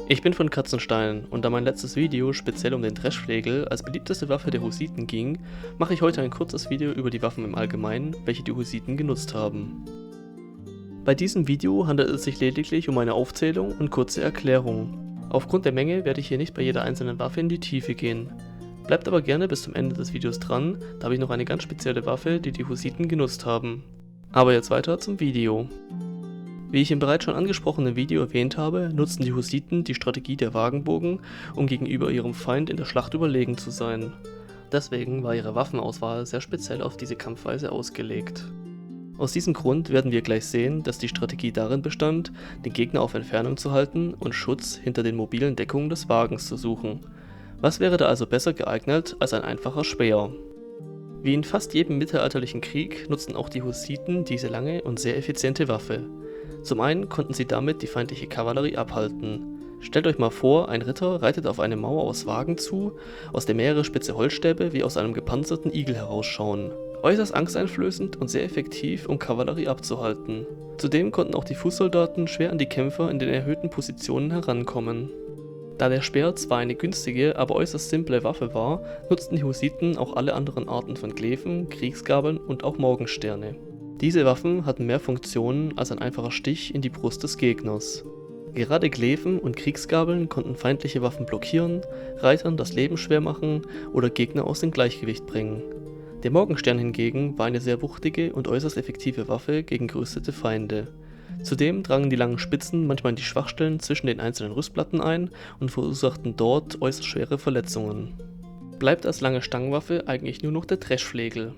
Ich bin von Katzenstein und da mein letztes Video speziell um den Dreschflegel als beliebteste Waffe der Hussiten ging, mache ich heute ein kurzes Video über die Waffen im Allgemeinen, welche die Hussiten genutzt haben. Bei diesem Video handelt es sich lediglich um eine Aufzählung und kurze Erklärung. Aufgrund der Menge werde ich hier nicht bei jeder einzelnen Waffe in die Tiefe gehen. Bleibt aber gerne bis zum Ende des Videos dran, da habe ich noch eine ganz spezielle Waffe, die die Hussiten genutzt haben. Aber jetzt weiter zum Video. Wie ich im bereits schon angesprochenen Video erwähnt habe, nutzten die Hussiten die Strategie der Wagenbogen, um gegenüber ihrem Feind in der Schlacht überlegen zu sein. Deswegen war ihre Waffenauswahl sehr speziell auf diese Kampfweise ausgelegt. Aus diesem Grund werden wir gleich sehen, dass die Strategie darin bestand, den Gegner auf Entfernung zu halten und Schutz hinter den mobilen Deckungen des Wagens zu suchen. Was wäre da also besser geeignet als ein einfacher Speer? Wie in fast jedem mittelalterlichen Krieg nutzten auch die Hussiten diese lange und sehr effiziente Waffe. Zum einen konnten sie damit die feindliche Kavallerie abhalten. Stellt euch mal vor, ein Ritter reitet auf eine Mauer aus Wagen zu, aus der mehrere spitze Holzstäbe wie aus einem gepanzerten Igel herausschauen. Äußerst angsteinflößend und sehr effektiv, um Kavallerie abzuhalten. Zudem konnten auch die Fußsoldaten schwer an die Kämpfer in den erhöhten Positionen herankommen. Da der Speer zwar eine günstige, aber äußerst simple Waffe war, nutzten die Hussiten auch alle anderen Arten von Glefen, Kriegsgabeln und auch Morgensterne. Diese Waffen hatten mehr Funktionen als ein einfacher Stich in die Brust des Gegners. Gerade Glefen und Kriegsgabeln konnten feindliche Waffen blockieren, Reitern das Leben schwer machen oder Gegner aus dem Gleichgewicht bringen. Der Morgenstern hingegen war eine sehr wuchtige und äußerst effektive Waffe gegen gerüstete Feinde. Zudem drangen die langen Spitzen manchmal in die Schwachstellen zwischen den einzelnen Rüstplatten ein und verursachten dort äußerst schwere Verletzungen. Bleibt als lange Stangenwaffe eigentlich nur noch der Dreschflegel.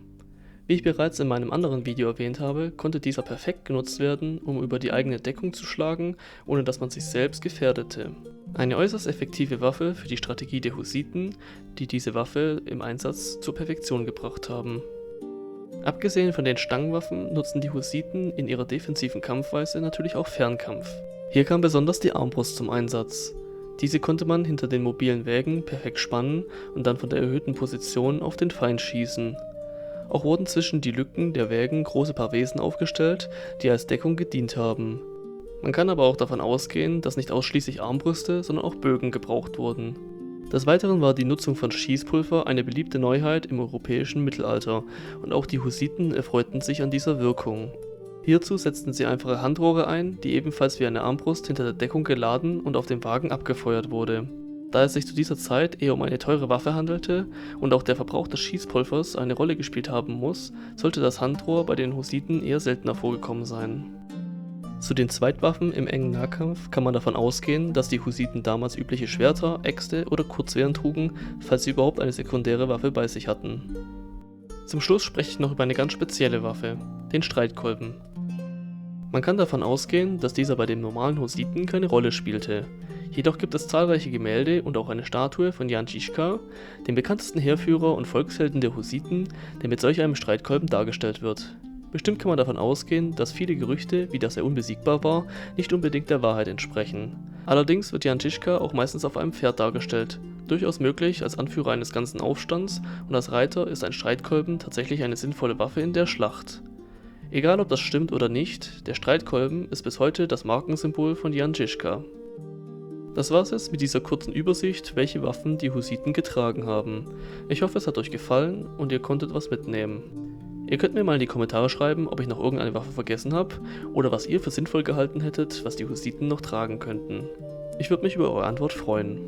Wie ich bereits in meinem anderen Video erwähnt habe, konnte dieser perfekt genutzt werden, um über die eigene Deckung zu schlagen, ohne dass man sich selbst gefährdete. Eine äußerst effektive Waffe für die Strategie der Hussiten, die diese Waffe im Einsatz zur Perfektion gebracht haben. Abgesehen von den Stangenwaffen nutzten die Hussiten in ihrer defensiven Kampfweise natürlich auch Fernkampf. Hier kam besonders die Armbrust zum Einsatz. Diese konnte man hinter den mobilen Wägen perfekt spannen und dann von der erhöhten Position auf den Feind schießen. Auch wurden zwischen die Lücken der Wägen große Pavesen aufgestellt, die als Deckung gedient haben. Man kann aber auch davon ausgehen, dass nicht ausschließlich Armbrüste, sondern auch Bögen gebraucht wurden. Des Weiteren war die Nutzung von Schießpulver eine beliebte Neuheit im europäischen Mittelalter und auch die Hussiten erfreuten sich an dieser Wirkung. Hierzu setzten sie einfache Handrohre ein, die ebenfalls wie eine Armbrust hinter der Deckung geladen und auf dem Wagen abgefeuert wurde. Da es sich zu dieser Zeit eher um eine teure Waffe handelte und auch der Verbrauch des Schießpulvers eine Rolle gespielt haben muss, sollte das Handrohr bei den Hussiten eher seltener vorgekommen sein. Zu den Zweitwaffen im engen Nahkampf kann man davon ausgehen, dass die Hussiten damals übliche Schwerter, Äxte oder Kurzwehren trugen, falls sie überhaupt eine sekundäre Waffe bei sich hatten. Zum Schluss spreche ich noch über eine ganz spezielle Waffe, den Streitkolben. Man kann davon ausgehen, dass dieser bei den normalen Hussiten keine Rolle spielte. Jedoch gibt es zahlreiche Gemälde und auch eine Statue von Jan Žižka, dem bekanntesten Heerführer und Volkshelden der Hussiten, der mit solch einem Streitkolben dargestellt wird. Bestimmt kann man davon ausgehen, dass viele Gerüchte, wie dass er unbesiegbar war, nicht unbedingt der Wahrheit entsprechen. Allerdings wird Jan Žižka auch meistens auf einem Pferd dargestellt. Durchaus möglich als Anführer eines ganzen Aufstands und als Reiter ist ein Streitkolben tatsächlich eine sinnvolle Waffe in der Schlacht. Egal ob das stimmt oder nicht, der Streitkolben ist bis heute das Markensymbol von Jan Žižka. Das war's jetzt mit dieser kurzen Übersicht, welche Waffen die Hussiten getragen haben. Ich hoffe, es hat euch gefallen und ihr konntet was mitnehmen. Ihr könnt mir mal in die Kommentare schreiben, ob ich noch irgendeine Waffe vergessen habe oder was ihr für sinnvoll gehalten hättet, was die Hussiten noch tragen könnten. Ich würde mich über eure Antwort freuen.